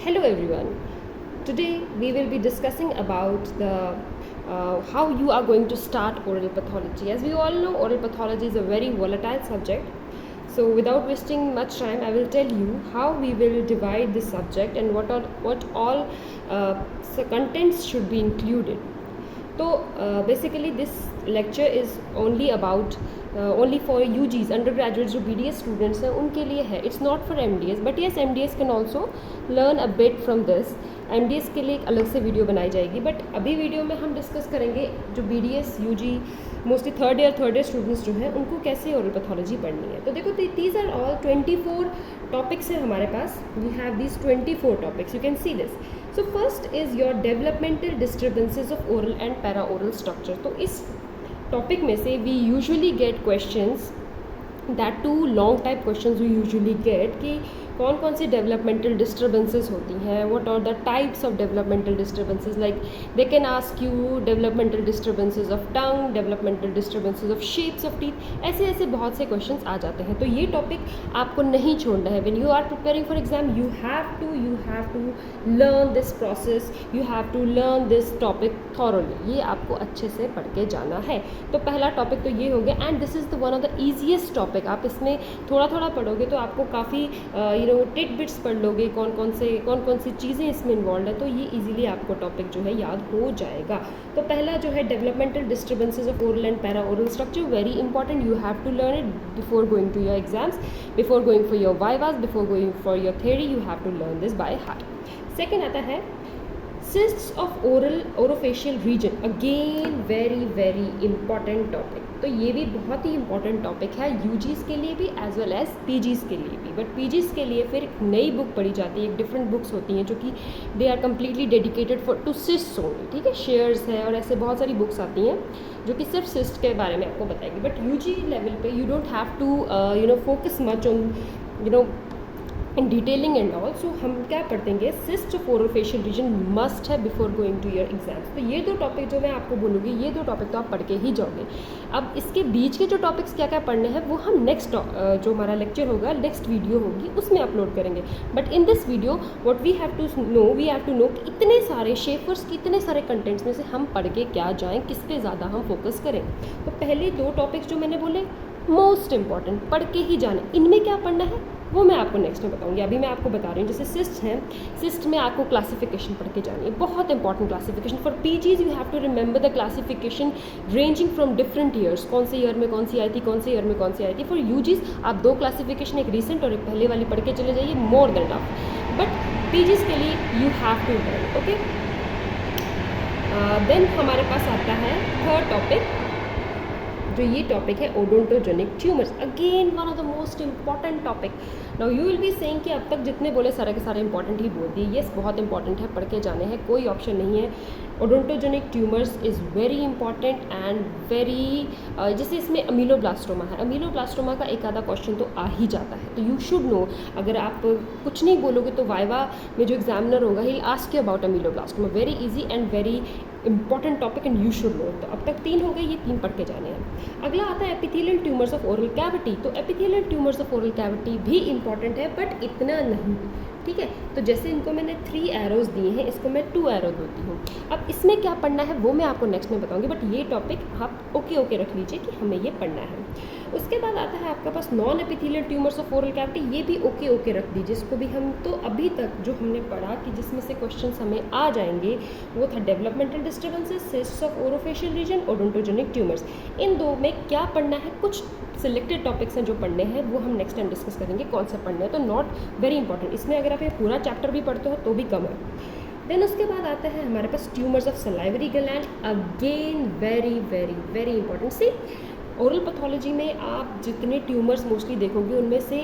Hello everyone. Today we will be discussing about the how you are going to start oral pathology. As we all know, oral pathology is a very volatile subject. So without wasting much time, I will tell you how we will divide this subject and what all contents should be included. तो basically this lecture is only about only for uses under graduate जो BDS students हैं उनके लिए है. It's not for MDS but yes MDS can also learn a bit from this. MDS के लिए एक अलग से वीडियो बनाई जाएगी बट अभी वीडियो में हम डिस्कस करेंगे जो BDS UG mostly third year students जो हैं उनको कैसे ओरल पैथोलॉजी पढ़नी है. तो देखो दीज आर ऑल 24 टॉपिक्स हैं हमारे पास. We have these 24 topics. You can see this. So first is your developmental disturbances of oral and para oral structure. तो इस टॉपिक में से we usually get questions that two long type questions we usually get कि कौन कौन सी developmental disturbances होती हैं. What are the types of developmental disturbances. Like they can ask you developmental disturbances of tongue, developmental disturbances of shapes of teeth. ऐसे ऐसे बहुत से क्वेश्चंस आ जाते हैं. तो ये टॉपिक आपको नहीं छोड़ना है. When you are preparing for exam you have to learn this process. You have to learn this topic thoroughly. ये आपको अच्छे से पढ़ के जाना है. तो पहला टॉपिक तो ये हो गया and this is the one of the easiest topic. आप इसमें थोड़ा थोड़ा पढ़ोगे तो आपको काफ़ी टिट बिट्स पढ़ लोगे कौन कौन सी चीज़ें इसमें इन्वॉल्व है. तो ये इजीली आपको टॉपिक जो है याद हो जाएगा. तो पहला जो है developmental disturbances of oral and para oral structure. Very important. You have to learn it before going to your exams, before going for your vivas, before going for your theory. You have to learn this by heart. Second आता है cysts of orophacial region. Again very important topic. तो ये भी बहुत ही important topic है यूजीज़ के लिए भी एज वेल एज पीजीज़ के लिए भी. बट पीजीज़ के लिए फिर एक नई बुक पढ़ी जाती है. एक डिफरेंट बुक्स होती हैं जो कि they are completely dedicated for to cyst only. ठीक है, शेयर्स है और ऐसे बहुत सारी बुक्स आती हैं जो कि सिर्फ सिस्ट के बारे में आपको बताएगी. बट यूजी लेवल पे you don't have to focus much on in detailing and all. So हम क्या पढ़ेंगे cyst of orofacial region must है before going to your exams. तो ये दो टॉपिक जो मैं आपको बोलूँगी ये दो टॉपिक तो आप पढ़ के ही जाओगे. अब इसके बीच के जो टॉपिक्स क्या क्या पढ़ने हैं वो हम नेक्स्ट जो हमारा लेक्चर होगा नेक्स्ट वीडियो होगी उसमें अपलोड करेंगे. But in this video what we have to know कि इतने सारे शेफर्स की इतने सारे कंटेंट्स में से हम पढ़ के क्या जाएँ, किस पे ज़्यादा हम फोकस करें. तो पहले दो टॉपिक्स जो मैंने बोले मोस्ट इंपॉर्टेंट पढ़ के ही जाने. इनमें क्या पढ़ना है वो मैं आपको नेक्स्ट में बताऊंगी. अभी मैं आपको बता रही हूँ जैसे सिस्ट हैं. सिस्ट में आपको क्लासिफिकेशन पढ़ के जानी है. बहुत important classification. For PGs you have to remember the classification ranging from different years. कौन से ईयर में कौन सी आई थी, कौन से ईयर में कौन सी आई थी. फॉर यूजीज आप दो क्लासिफिकेशन, एक रिसेंट और एक पहले वाली पढ़ के चले जाइए. More than enough. But PGs के लिए you have to learn. Okay. Then हमारे पास आता है थर्ड टॉपिक. जो ये टॉपिक है odontogenic tumours. Again one of the most important topic. Now you will be saying कि अब तक जितने बोले सारे के सारे इंपॉर्टेंट ही बोल दिए. येस बहुत इंपॉर्टेंट है, पढ़ के जाने हैं, कोई ऑप्शन नहीं है. Odontogenic tumours is very important and very जैसे इसमें अमीलोब्लास्टोमा है. अमीलोब्लास्टोमा का एक आधा क्वेश्चन तो आ ही जाता है. तो यू शुड नो. अगर आप कुछ नहीं बोलोगे तो वाइवा में जो एग्जामिनर होगा ही ask you about ameloblastoma. Very easy and very important topic and you should know. तो अब तक 3 हो गए, ये 3 पढ़ के जाने हैं. अगला आता है epithelial tumours of oral cavity. तो epithelial tumours of oral cavity भी इंपॉर्टेंट है बट इतना नहीं. ठीक है. तो जैसे इनको मैंने 3 एरोज दिए हैं, इसको मैं 2 एरो देती हूँ. अब इसमें क्या पढ़ना है वो मैं आपको नेक्स्ट में बताऊँगी. बट ये टॉपिक आप ओके रख लीजिए कि हमें ये पढ़ना है. उसके बाद आता है आपके पास non epithelial tumours of oral cavity. ये भी ओके रख दीजिए इसको भी. हम तो अभी तक जो हमने पढ़ा कि जिसमें से क्वेश्चंस हमें आ जाएंगे वो था developmental disturbances, cysts of orofacial region, odontogenic tumours. इन दो में क्या पढ़ना है, कुछ सिलेक्टेड टॉपिक्स हैं जो पढ़ने हैं वो हम नेक्स्ट टाइम डिस्कस करेंगे कौन सा पढ़ना है. तो नॉट वेरी इंपॉर्टेंट. इसमें अगर आप ये पूरा चैप्टर भी पढ़ते हो तो भी कम है. देन उसके बाद आता है हमारे पास tumours of salivary gland. Again very important. See oral pathology में आप जितने ट्यूमर्स मोस्टली देखोगे उनमें से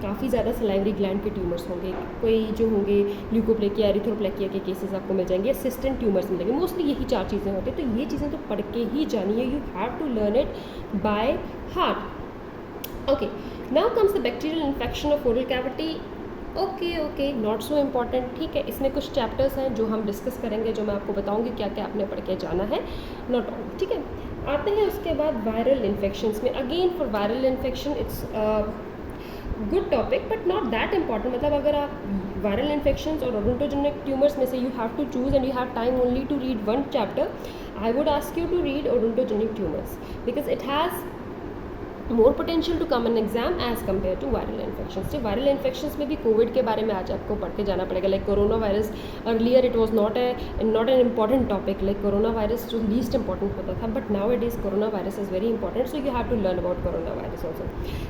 काफ़ी ज़्यादा सलाइवरी ग्लैंड के ट्यूमर्स होंगे. कोई जो होंगे ल्यूकोप्लेकिया, एरिथ्रोप्लेकिया के केसेस आपको मिल जाएंगे. असिस्टेंट ट्यूमर्स मिलेंगे. मोस्टली यही 4 चीज़ें होती हैं. तो ये चीज़ें तो पढ़ के ही जानी है. You have to learn it by heart. Okay. Now comes the bacterial infection of oral cavity. Okay not so important. ठीक है. इसमें कुछ चैप्टर्स हैं जो हम डिस्कस करेंगे, जो मैं आपको बताऊंगी क्या क्या आपने पढ़ के जाना है. Not all. ठीक है. आते हैं उसके बाद वायरल इन्फेक्शंस में. Again for viral infection it's good topic but not that important. मतलब अगर आप वायरल इन्फेक्शंस और ओडोंटोजेनिक ट्यूमर्स में से you have to choose and you have time only to read one chapter, I would ask you to read odontogenic tumours because it has more potential to come in exam as compare to viral infections. तो viral infections में भी Covid के बारे में आज आपको पढ़ के जाना पड़ेगा। Like corona virus earlier it was not an important topic, like corona virus जो लीस्ट इंपॉर्टेंट होता था, but now it is corona virus is very important, so you have to learn about corona virus also.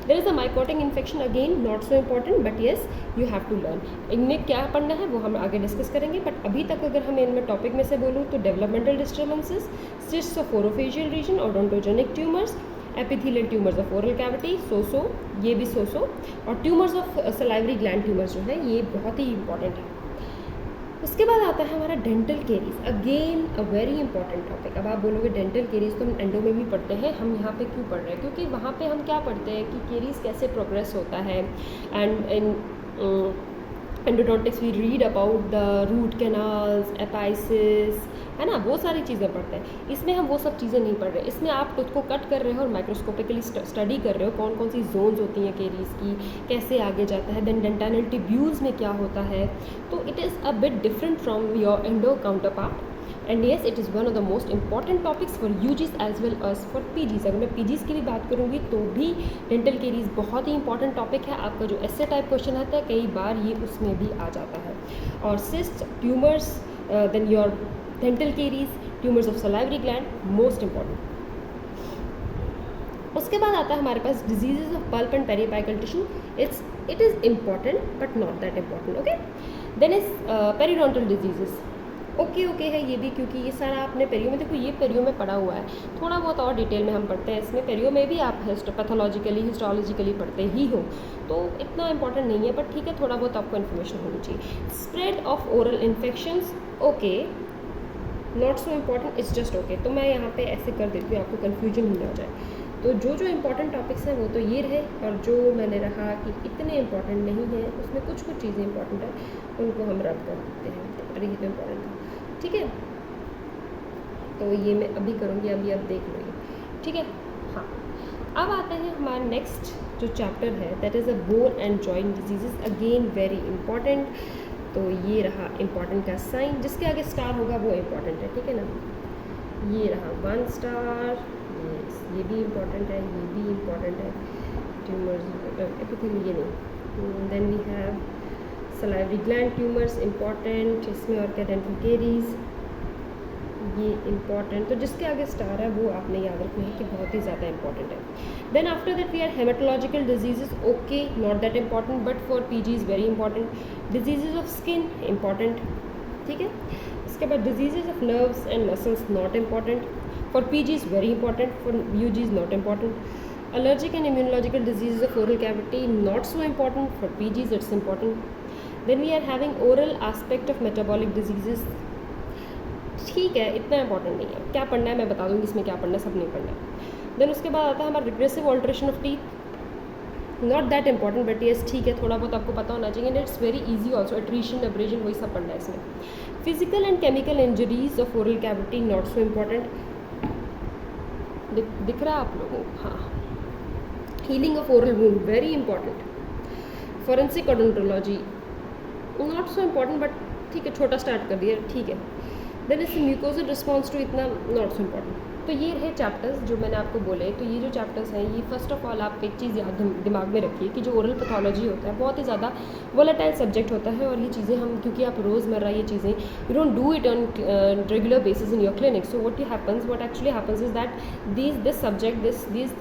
There is a mycotic infection, again not so important but yes you have to learn. इनमें क्या पढ़ना है वो हम आगे discuss करेंगे, but अभी तक अगर हम इनमें टॉपिक में से बोलूँ तो developmental disturbances, cysts of orofacial region, odontogenic tumours, epithelial tumours of oral cavity, ये भी और tumours of salivary gland tumours जो है ये बहुत ही इंपॉर्टेंट है। उसके बाद आता है हमारा dental caries, again a very important topic. अब आप बोलोगे डेंटल केरीज तो हम एंडो में भी पढ़ते हैं, हम यहाँ पे क्यों पढ़ रहे हैं? क्योंकि वहाँ पे हम क्या पढ़ते हैं कि केरीज कैसे प्रोग्रेस होता है, and in endodontics we read about the root canals, apices, है ना, वो सारी चीज़ें पढ़ते हैं। इसमें हम वो सब चीज़ें नहीं पढ़ रहे, इसमें आप खुद को कट कर रहे हो और माइक्रोस्कोपिकली स्टडी कर रहे हो कौन कौन सी जोन्स होती हैं केरीज की, कैसे आगे जाता है, देन डेंटाइनल ट्यूब्यूल्स में क्या होता है। तो it is a bit different from your endo counterpart, and yes it is one of the most important topics for UGs as well as for PGs. अगर मैं पीजीज की भी बात करूँगी तो भी डेंटल केरीज बहुत ही इंपॉर्टेंट टॉपिक है। आपका जो एस्से टाइप क्वेश्चन आता है कई बार ये उसमें भी आ जाता है। और cyst, tumours, then your dental caries, tumours of salivary gland, most important. उसके बाद आता है हमारे पास diseases of pulp and periapical tissue, it is important but not that important. Okay, then is periodontal diseases, okay है ये भी, क्योंकि ये सारा आपने पेरियो में, देखो ये पेरियो में पढ़ा हुआ है, थोड़ा बहुत और डिटेल में हम पढ़ते हैं इसमें। पेरियो में भी आप पैथोलॉजिकली हिस्टोलॉजिकली पढ़ते ही हो, तो इतना इंपॉर्टेंट नहीं है, बट ठीक है थोड़ा बहुत आपको इन्फॉर्मेशन होनी चाहिए। Spread of oral infections, okay, not so important, it's just okay. तो मैं यहाँ पे ऐसे कर देती हूँ, आपको कन्फ्यूजन ही ना हो जाए। तो जो इंपॉर्टेंट टॉपिक्स हैं वो तो ये रहे, और जो मैंने रहा कि इतने इंपॉर्टेंट नहीं हैं उसमें कुछ चीज़ें इंपॉर्टेंट है उनको हम रद्द कर देते हैं। अरे ये तो इम्पॉर्टेंट था, ठीक है, तो ये मैं अभी करूँगी, अभी आप देख लो, ठीक है। हाँ, अब आते हैं हमारा नेक्स्ट जो चैप्टर है, that is a bone and joint diseases, again very important. तो ये रहा इम्पॉर्टेंट का साइन, जिसके आगे स्टार होगा वो इम्पॉर्टेंट है, ठीक है ना। ये रहा 1 स्टार, ये भी इम्पॉर्टेंट है, ये भी इम्पॉर्टेंट है। ट्यूमर्स एपिथेलियल ये नहीं। Then we have salivary gland tumours, important, इसमें और क्या, डेंटल केरीज, ये इम्पॉर्टेंट। तो जिसके आगे स्टार है वो आपने याद रखना है कि बहुत ही ज़्यादा इंपॉर्टेंट है। Then after that we are haematological diseases, okay, not that important but for PG is very important. Diseases of skin, important, ठीक है। इसके बाद diseases of nerves and muscles, not important, for PG is very important, for UG is not important. Allergic and immunological diseases of oral cavity, not so important, for PGs it's important. Then we are having oral aspect of metabolic diseases, ठीक है, इतना important नहीं है। क्या पढ़ना है मैं बता दूँगी, इसमें क्या पढ़ना है, सब नहीं पढ़ना है। देन उसके बाद आता है हमारा regressive alteration of teeth, not that important but yes ठीक है, थोड़ा बहुत आपको पता होना चाहिए, and it's very easy also, attrition, abrasion, वही सब पढ़ना है इसमें। Physical and chemical injuries of oral cavity, not so important, दिख रहा है आप लोगों को, हाँ। Healing of oral wound, very important. Forensic odontology, not so important but ठीक है, छोटा स्टार्ट कर दिया, ठीक है। देन इस म्यूकोजल रिस्पॉन्स टू, इतना नॉट सो इम्पॉर्टेंट। तो ये रहे चैप्टर्स जो मैंने आपको बोले। तो ये जो चैप्टर्स हैं, ये फर्स्ट ऑफ ऑल आप एक चीज़ याद दिमाग में रखिए कि जो ओरल पैथोलॉजी होता है बहुत ही ज़्यादा वोलेटाइल सब्जेक्ट होता है, और ये चीज़ें हम, क्योंकि आप रोज़मर्रा ये चीज़ें you don't do it on regular basis in your clinic, so what actually happens is that these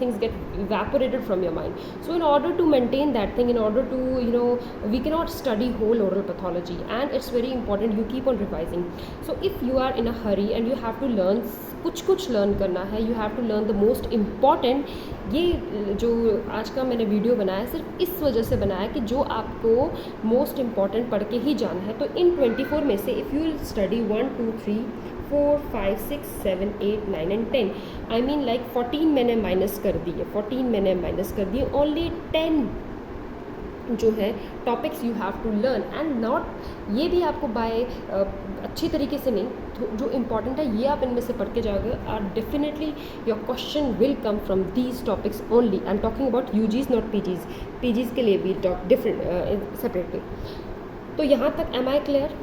things get evaporated from your mind. So in order to maintain that thing, in order to, we cannot study whole oral pathology, and it's very important you keep on revising. So if you are in a hurry and you have to learn, कुछ learn करना है, you have to learn the most important. ये जो आज का मैंने video बनाया सिर्फ इस वजह से बनाया कि जो आपको मोस्ट इम्पॉर्टेंट पढ़ के ही जाना है। तो इन 24 में से if you study 1 2 3 4 5 6 7 8 9 and 10, I mean like 14 मैंने माइनस कर दिए, ओनली 10 जो है topics you have to learn, and not ये भी आपको बाय अच्छी तरीके से नहीं, जो इम्पॉर्टेंट है ये आप इनमें से पढ़ के जाओगे, और definitely your question will come from these topics only. I am talking about uses, not PGs के लिए भी टॉक डिफरेंट सेपरेटली। तो यहाँ तक एम आई क्लियर?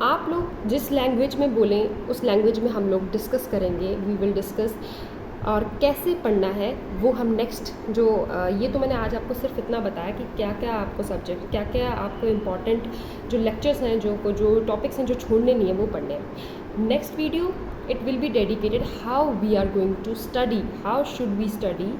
आप लोग जिस लैंग्वेज में बोलें उस लैंग्वेज में हम लोग डिस्कस करेंगे, वी विल डिस्कस। और कैसे पढ़ना है वो हम नेक्स्ट जो ये तो मैंने आज आपको सिर्फ इतना बताया कि क्या क्या आपको सब्जेक्ट, क्या क्या आपको इम्पॉर्टेंट जो लेक्चर्स हैं, जो टॉपिक्स हैं जो छोड़ने नहीं है वो पढ़ने हैं। Next video it will be dedicated how we are going to study, how should we study.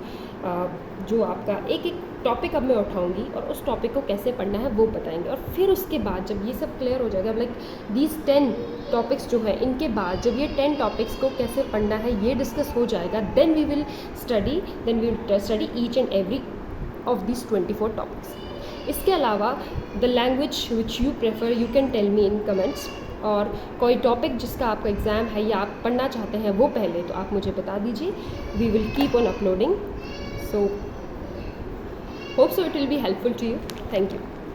जो आपका एक एक टॉपिक अब मैं उठाऊंगी और उस टॉपिक को कैसे पढ़ना है वो बताएंगे। और फिर उसके बाद जब ये सब क्लियर हो जाएगा, लाइक दीज 10 टॉपिक्स जो है, इनके बाद जब ये 10 टॉपिक्स को कैसे पढ़ना है ये डिस्कस हो जाएगा, then we will study each and every of this 24 topics. इसके अलावा the language which you prefer you can tell me in comments. और कोई टॉपिक जिसका आपका एग्ज़ाम है या आप पढ़ना चाहते हैं वो पहले तो आप मुझे बता दीजिए। We will keep on uploading, so hope so it will be helpful to you. Thank you.